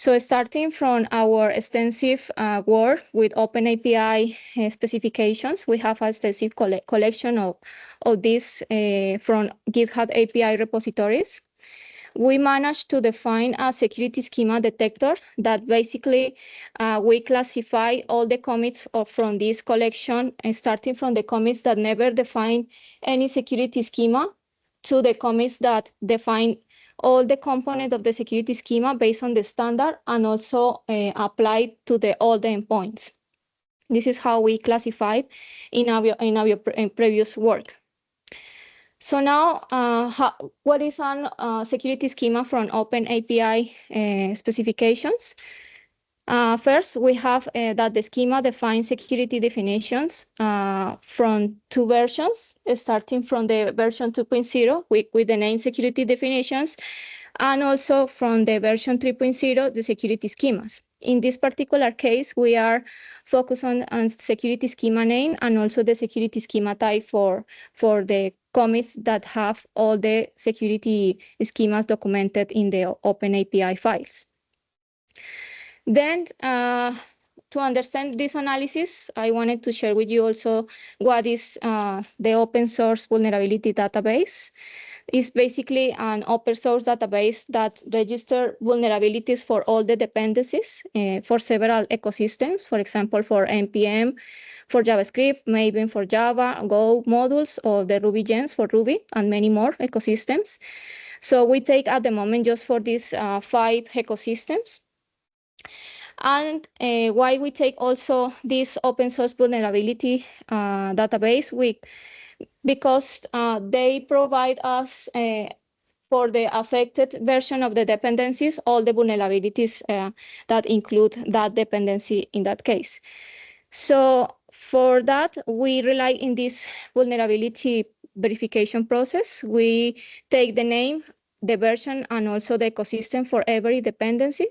So starting from our extensive work with OpenAPI specifications, we have a extensive collection of these from GitHub API repositories. We managed to define a security schema detector that basically we classify all the commits from this collection, starting from the commits that never define any security schema to the commits that define all the components of the security schema based on the standard and also applied to all the endpoints. This is how we classified in our previous work. So now, what is a security schema from OpenAPI specifications? First, we have that the schema defines security definitions from two versions, starting from the version 2.0 with the name security definitions, and also from the version 3.0, the security schemas. In this particular case, we are focused on security schema name and also the security schema type for the commits that have all the security schemas documented in the OpenAPI files. Then, to understand this analysis, I wanted to share with you also what is the Open Source Vulnerability Database. It's basically an open source database that registers vulnerabilities for all the dependencies for several ecosystems, for example, for NPM, for JavaScript, maybe for Java, Go modules, or the Ruby gems for Ruby, and many more ecosystems. So we take at the moment just for these 5 ecosystems. And why we take also this open source vulnerability database because they provide us for the affected version of the dependencies, all the vulnerabilities that include that dependency in that case. So for that, we rely in this vulnerability verification process. We take the name, the version, and also the ecosystem for every dependency.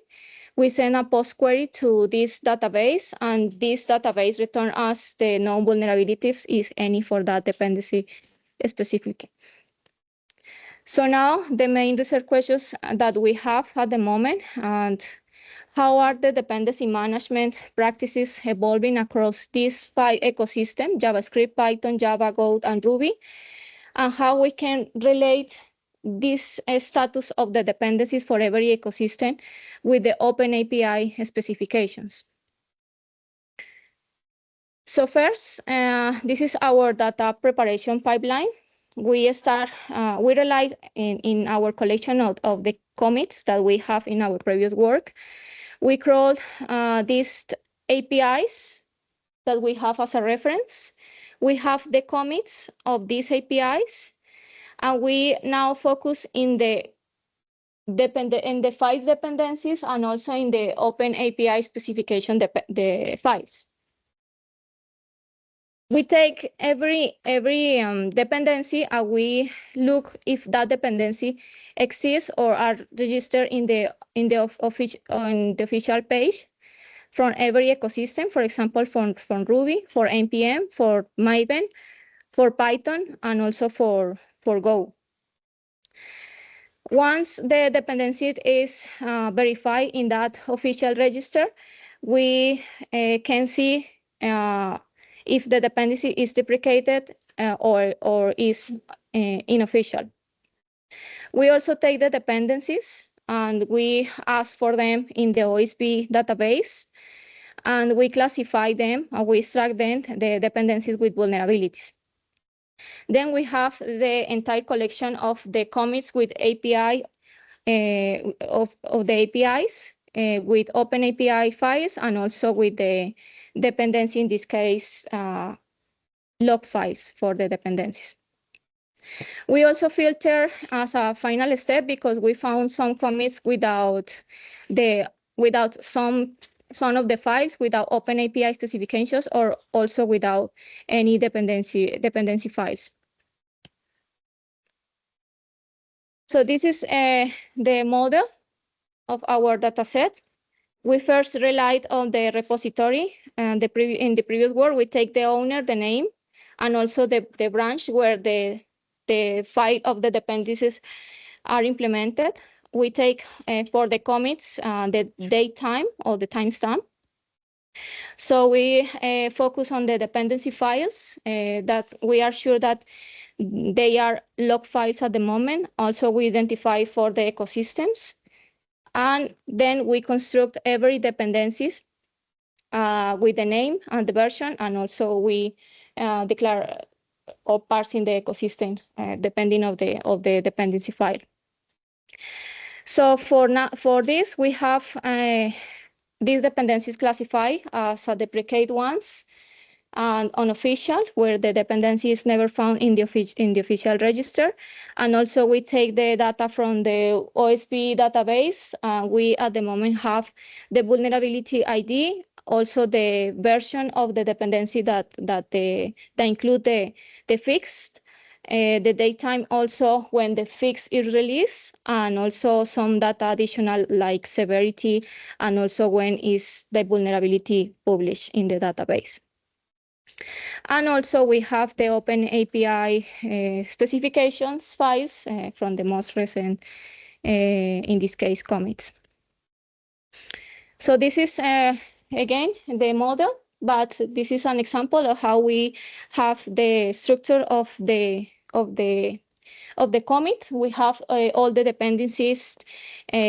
We send a post query to this database, and this database returns us the known vulnerabilities, if any, for that dependency specifically. So now the main research questions that we have at the moment, and how are the dependency management practices evolving across these 5 ecosystems, JavaScript, Python, Java, Go, and Ruby, and how we can relate this status of the dependencies for every ecosystem with the OpenAPI specifications. So first, this is our data preparation pipeline. We rely in our collection of the commits that we have in our previous work. We crawl these APIs that we have as a reference. We have the commits of these APIs. And we now focus in the 5 dependencies and also in the OpenAPI specification the files. We take every dependency and we look if that dependency exists or are registered in the official page from every ecosystem. For example, from Ruby, for NPM, for Maven, for Python, and also for Go. Once the dependency is verified in that official register, we can see if the dependency is deprecated or is unofficial. We also take the dependencies and we ask for them in the OSV database, and we classify them and we extract them, the dependencies with vulnerabilities. Then we have the entire collection of the commits with API of the APIs with OpenAPI files and also with the dependency, in this case, log files for the dependencies. We also filter as a final step because we found some commits without some of the files, without OpenAPI specifications, or also without any dependency files. So this is the model of our dataset. We first relied on the repository, and in the previous work, we take the owner, the name, and also the branch where the file of the dependencies are implemented. we take for the commits the date time or the timestamp. So we focus on the dependency files that we are sure that they are log files at the moment. Also, we identify for the ecosystems. And then we construct every dependencies with the name and the version, and also we declare or parsing the ecosystem depending of the dependency file. So for this, we have these dependencies classified as deprecated ones and unofficial, where the dependency is never found in the official register. And also we take the data from the OSV database. We at the moment have the vulnerability ID, also the version of the dependency that include the fixed, the date time also when the fix is released, and also some data additional like severity, and also when is the vulnerability published in the database. And also we have the OpenAPI specifications files from the most recent, in this case, commits. So this is, again, the model, but this is an example of how we have the structure of the commit. We have all the dependencies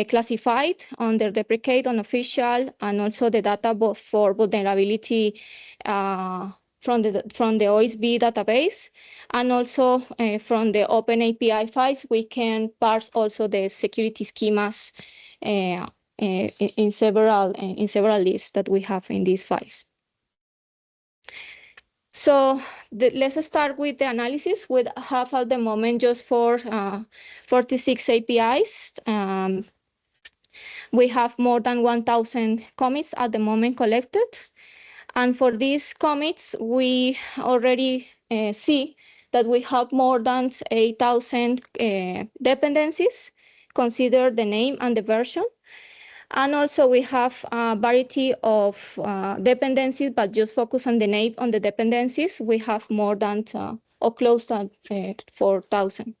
classified under deprecate, unofficial, and also the data both for vulnerability from the OSV database, and also from the OpenAPI files. We can parse also the security schemas in several lists that we have in these files. So let's start with the analysis. We have at the moment just for 46 APIs. We have more than 1,000 commits at the moment collected. And for these commits, we already see that we have more than 8,000 dependencies. Consider the name and the version. And also we have a variety of dependencies, but just focus on the name on the dependencies. We have more than or close to 4,000.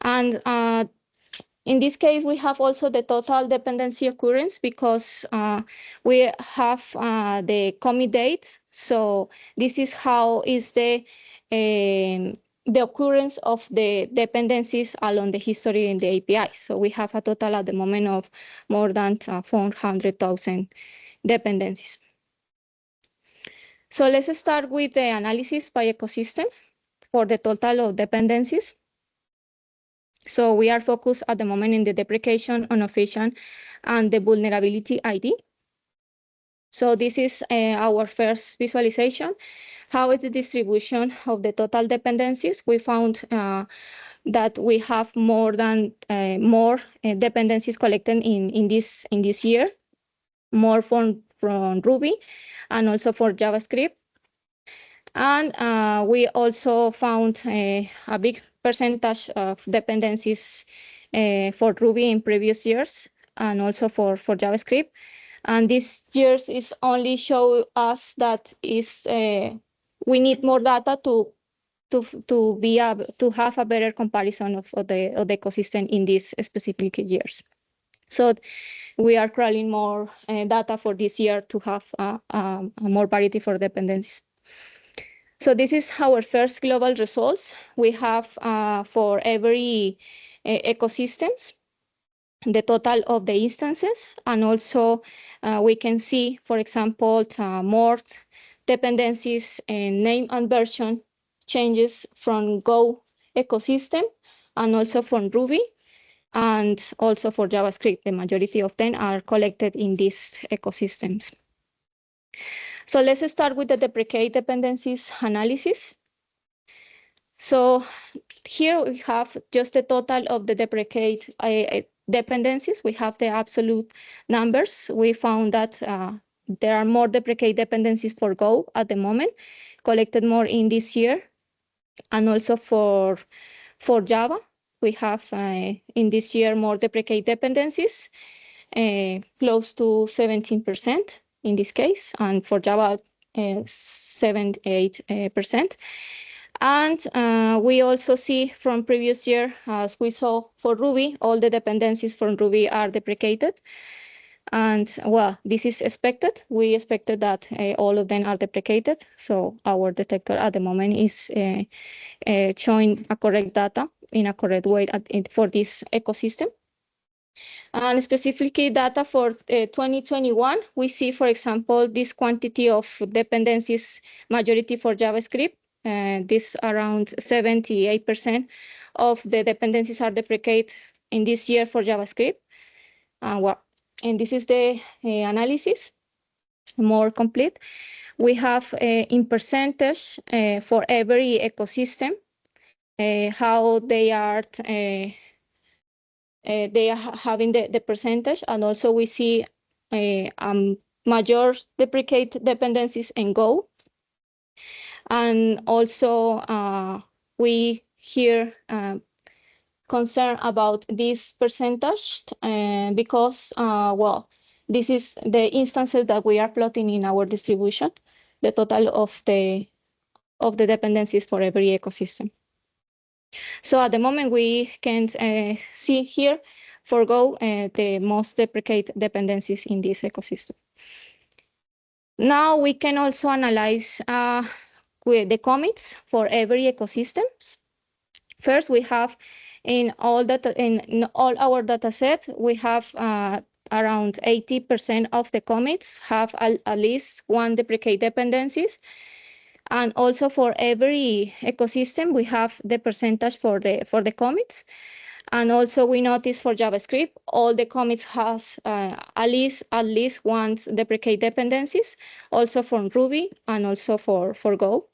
And in this case, we have also the total dependency occurrence because we have the commit date. So this is how is the occurrence of the dependencies along the history in the API. So we have a total at the moment of more than 400,000 dependencies. So let's start with the analysis by ecosystem for the total of dependencies. So we are focused at the moment in the deprecation, unofficial, and the vulnerability ID. So this is our first visualization. How is the distribution of the total dependencies? We found that we have more dependencies collected in this year, more from Ruby, and also for JavaScript. And we also found a big percentage of dependencies for Ruby in previous years, and also for JavaScript. And this years is only show us that is we need more data to be able to have a better comparison of the ecosystem in these specific years. So we are crawling more data for this year to have a more variety for dependencies. So this is our first global results. We have for every ecosystems the total of the instances, and also we can see, for example, more dependencies in name and version changes from Go ecosystem, and also from Ruby, and also for JavaScript. The majority of them are collected in these ecosystems. So let's start with the deprecate dependencies analysis. So here we have just the total of the deprecate dependencies. We have the absolute numbers. We found that there are more deprecate dependencies for Go at the moment, collected more in this year. And also for Java, we have in this year more deprecate dependencies, close to 17% in this case, and for Java, 7-8%. And we also see from previous year, as we saw for Ruby, all the dependencies from Ruby are deprecated. And well, this is expected. We expected that all of them are deprecated. So our detector at the moment is showing a correct data in a correct way for this ecosystem. And specifically data for 2021, we see, for example, this quantity of dependencies, majority for JavaScript. This around 78% of the dependencies are deprecated in this year for JavaScript. Well, and this is the analysis, more complete. We have in percentage for every ecosystem, how they are having the percentage, and also we see major deprecate dependencies in Go. And also we here concern about this percentage because, well, this is the instances that we are plotting in our distribution, the total of the dependencies for every ecosystem. So at the moment, we can see here for Go the most deprecated dependencies in this ecosystem. Now we can also analyze with the commits for every ecosystem. First, we have in all our data set, we have around 80% of the commits have at least one deprecate dependencies. And also for every ecosystem, we have the percentage for the commits. And also we notice for JavaScript, all the commits has at least one deprecate dependencies, also from Ruby and also for Go.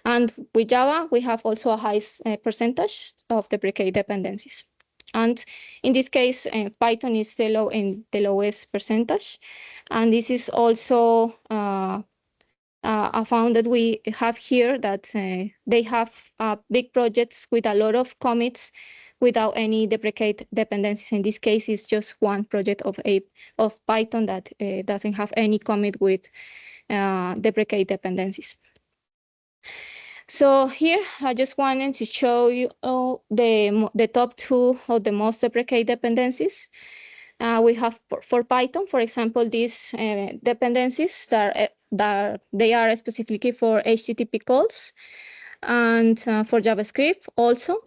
And with Java, we have also a high percentage of deprecate dependencies. And in this case, Python is the lowest percentage. And this is also I found that we have here that they have big projects with a lot of commits without any deprecate dependencies. In this case, it's just one project of Python that doesn't have any commit with deprecate dependencies. So here, I just wanted to show you the top two of the most deprecate dependencies. We have for Python, for example, these dependencies that they are specifically for HTTP calls, and for JavaScript also.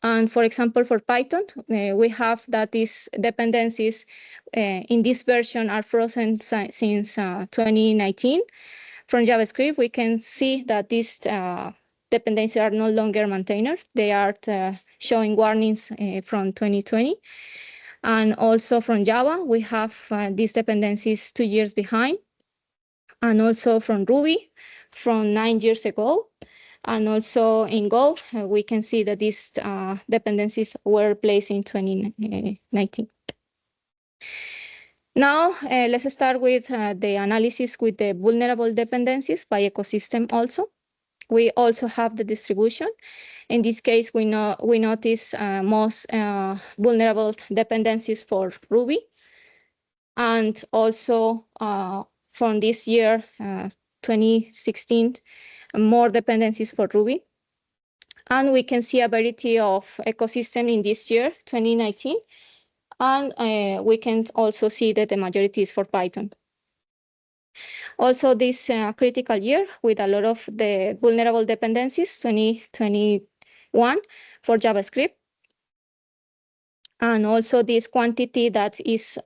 And for example, for Python, we have that these dependencies in this version are frozen since 2019. From JavaScript, we can see that these dependencies are no longer maintained. They are showing warnings from 2020. And also from Java, we have these dependencies 2 years behind. And also from Ruby, from 9 years ago. And also in Go, we can see that these dependencies were placed in 2019. Now, let's start with the analysis with the vulnerable dependencies by ecosystem also. We also have the distribution. In this case, we notice most vulnerable dependencies for Ruby. And also from this year, 2016, more dependencies for Ruby. And we can see a variety of ecosystem in this year, 2019. And we can also see that the majority is for Python. Also this critical year with a lot of the vulnerable dependencies, 2021 for JavaScript. And also this quantity that is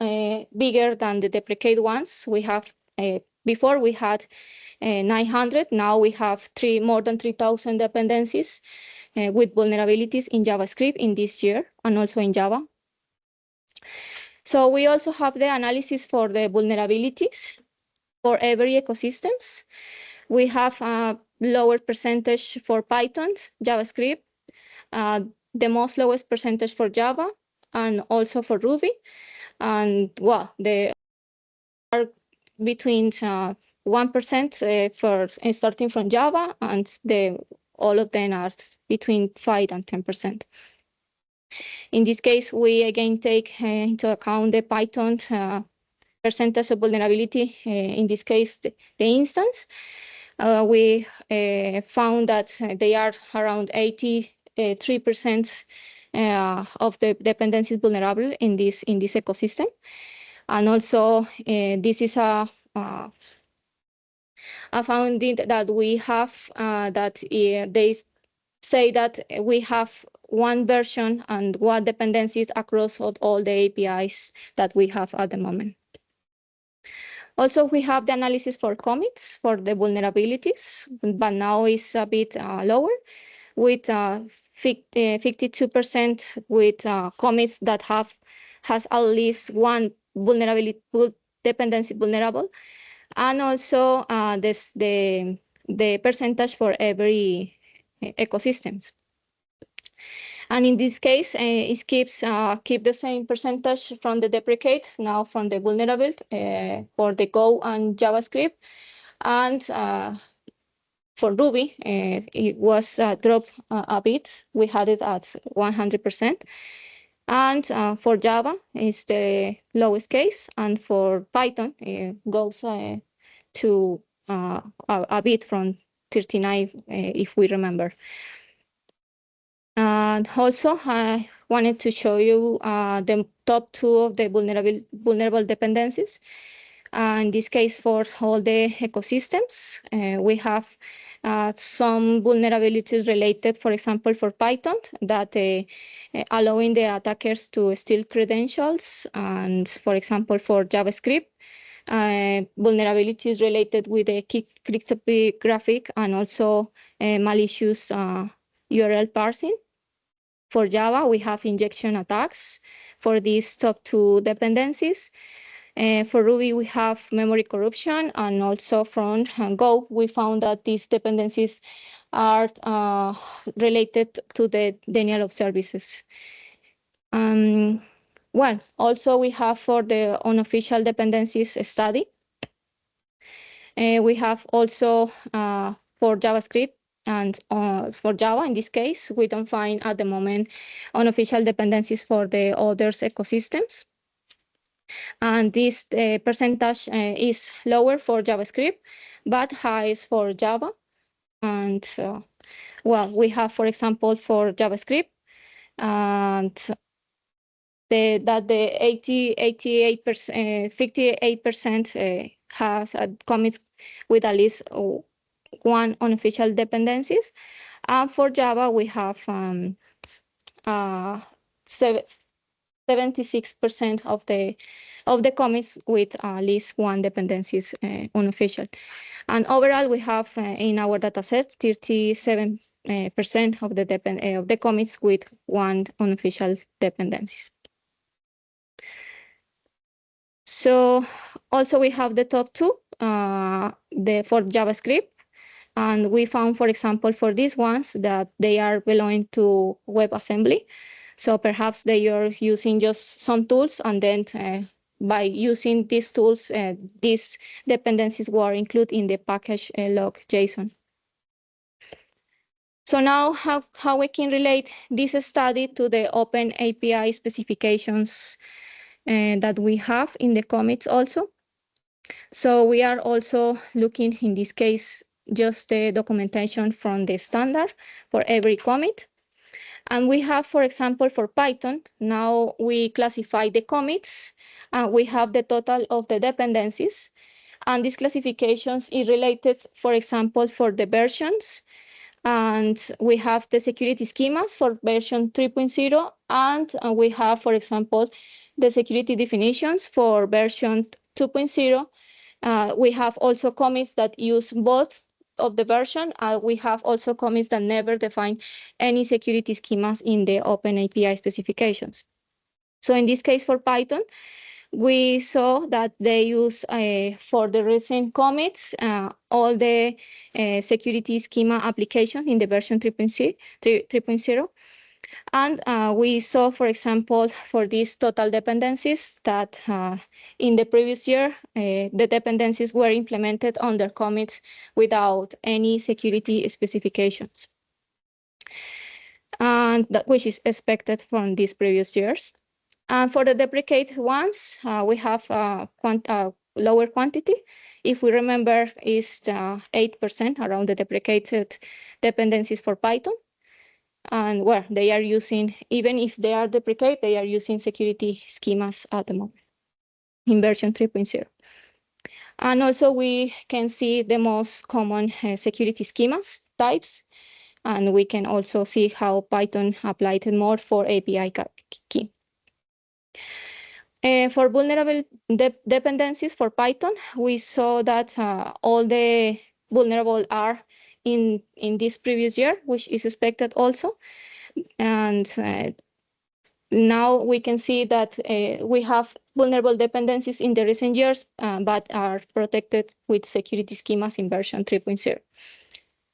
bigger than the deprecate ones. We have, before we had 900, now we have more than 3,000 dependencies with vulnerabilities in JavaScript in this year and also in Java. So we also have the analysis for the vulnerabilities for every ecosystems. We have a lower percentage for Python, JavaScript, the most lowest percentage for Java, and also for Ruby. And well, they are between 1% for starting from Java, and all of them are between 5 and 10%. In this case, we again take into account the Python percentage of vulnerability, in this case, the instance. we found that they are around 83% of the dependencies vulnerable in this ecosystem. And also, this is a finding that we have that they say that we have one version and one dependencies across all the APIs that we have at the moment. Also, we have the analysis for commits for the vulnerabilities, but now it's a bit lower, with 52% with commits that has at least one vulnerability dependency vulnerable, and also the percentage for every ecosystems. And in this case, it keep the same percentage from the deprecate, now from the vulnerable for the Go and JavaScript. And for Ruby, it was dropped a bit. We had it at 100%. And for Java, it's the lowest case. And for Python, it goes to a bit from 39, if we remember. And also, I wanted to show you the top 2 of the vulnerable dependencies. In this case, for all the ecosystems, we have some vulnerabilities related, for example, for Python, that allowing the attackers to steal credentials. And for example, for JavaScript, vulnerabilities related with the cryptographic and also malicious URL parsing. For Java, we have injection attacks for these top 2 dependencies. For Ruby, we have memory corruption, and also from Go, we found that these dependencies are related to the denial of services. Well, also we have for the unofficial dependencies study. We have also for JavaScript and for Java, in this case, we don't find at the moment unofficial dependencies for the others ecosystems. And this percentage is lower for JavaScript, but high for Java. And well, we have, for example, for JavaScript, and the 58% has commits with at least one unofficial dependencies. And for Java, we have 76% of the commits with at least one dependencies unofficial. And overall, we have in our dataset 37% of the commits with one unofficial dependencies. So also we have the top 2 for JavaScript. And we found, for example, for these ones that they are belonging to WebAssembly. So perhaps they are using just some tools, and then by using these tools, these dependencies were included in the package log JSON. So now how we can relate this study to the OpenAPI specifications that we have in the commits also. So we are also looking, in this case, just the documentation from the standard for every commit. And we have, for example, for Python, now we classify the commits, and we have the total of the dependencies. And these classifications is related, for example, for the versions. And we have the security schemas for version 3.0. And we have, for example, the security definitions for version 2.0. We have also commits that use both of the version. We have also commits that never define any security schemas in the OpenAPI specifications. So in this case, for Python, we saw that they use for the recent commits all the security schema application in the version 3.0. And we saw, for example, for these total dependencies that in the previous year, the dependencies were implemented under commits without any security specifications, and which is expected from these previous years. And for the deprecated ones, we have lower quantity. If we remember, is 8% around the deprecated dependencies for Python. And where they are using, even if they are deprecated, they are using security schemas at the moment in version 3.0. And also we can see the most common security schemas types. And we can also see how Python applied it more for API key. For vulnerable dependencies for Python, we saw that all the vulnerable are in this previous year, which is expected also. And now we can see that we have vulnerable dependencies in the recent years, but are protected with security schemas in version 3.0.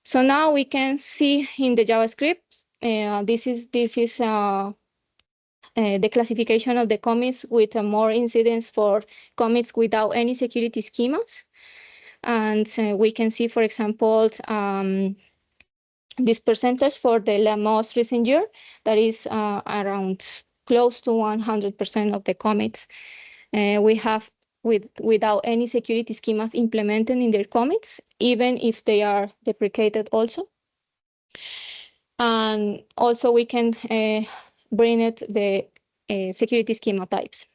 So now we can see in the JavaScript, this is the classification of the commits with more incidence for commits without any security schemas. And we can see, for example, this percentage for the most recent year, that is around close to 100% of the commits we have without any security schemas implemented in their commits, even if they are deprecated also. And also we can bring it the security schema types.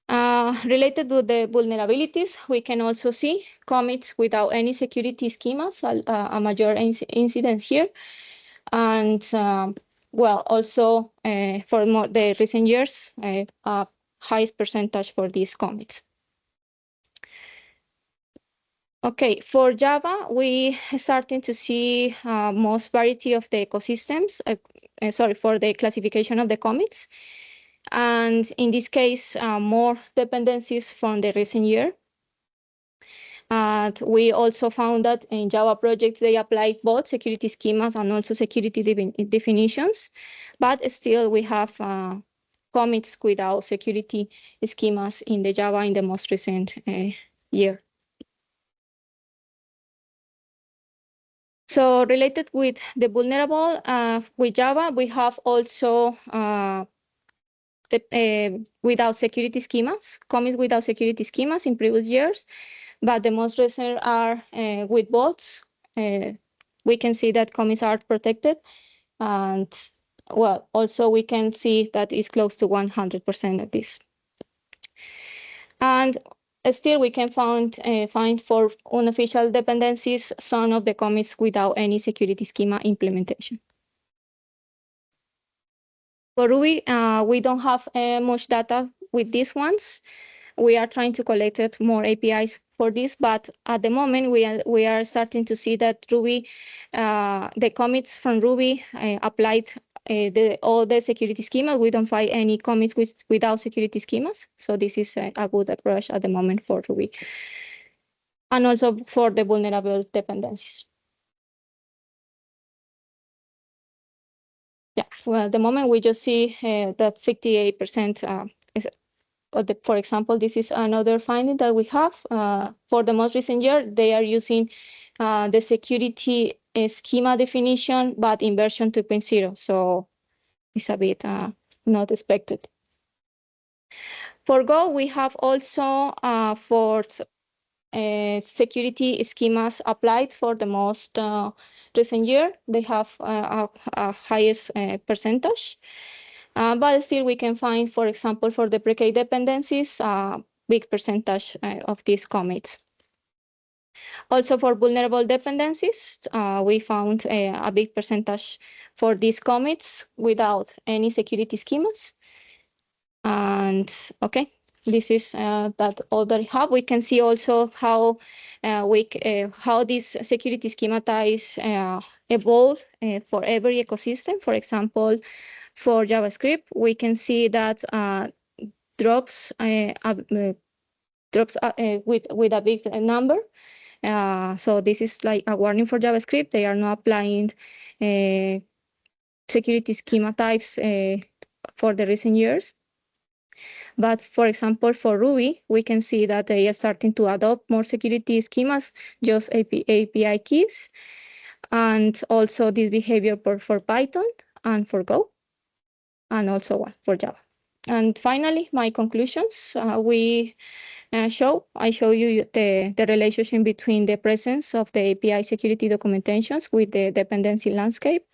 Related to the vulnerabilities, we can also see commits without any security schemas, a major incidence here. And well, also for the recent years, highest percentage for these commits. Okay, for Java, we starting to see most variety of the ecosystems, for the classification of the commits. And in this case, more dependencies from the recent year. We also found that in Java projects, they apply both security schemas and also security definitions, but still we have commits without security schemas in the Java in the most recent year. So related with the vulnerable, with Java, we have also without security schemas, commits without security schemas in previous years, but the most recent are with bots. We can see that commits are protected, and well, also we can see that it's close to 100% of this. And still we can find for unofficial dependencies some of the commits without any security schema implementation. For Ruby, we don't have much data with these ones. We are trying to collect more APIs for this, but at the moment we are starting to see that Ruby, the commits from Ruby applied all the security schemas. We don't find any commits without security schemas. So this is a good approach at the moment for Ruby. And also for the vulnerable dependencies. Yeah, well, at the moment we just see that 58% is, for example, this is another finding that we have. For the most recent year, they are using the security schema definition, but in version 2.0. So it's a bit not expected. For Go, we have also for security schemas applied for the most recent year. They have a highest percentage. But still we can find, for example, for the deprecated dependencies, a big percentage of these commits. Also for vulnerable dependencies, we found a big percentage for these commits without any security schemas. And okay, this is that all that we have. We can see also how how these security schema types evolve for every ecosystem. For example, for JavaScript, we can see that drops with a big number. So this is like a warning for JavaScript. They are not applying security schema types for the recent years. But for example, for Ruby, we can see that they are starting to adopt more security schemas, just API keys, and also this behavior for Python and for Go, and also for Java. And finally, my conclusions. We show. I show you the relationship between the presence of the API security documentations with the dependency landscape.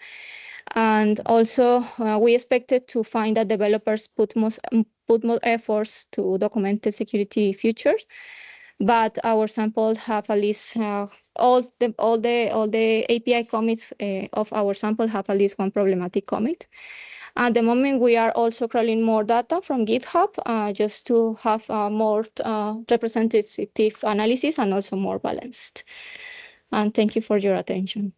And also, we expected to find that developers put more efforts to document the security features, but our sample have at least all the API commits of our sample have at least one problematic commit. At the moment, we are also crawling more data from GitHub just to have more representative analysis and also more balanced. And thank you for your attention.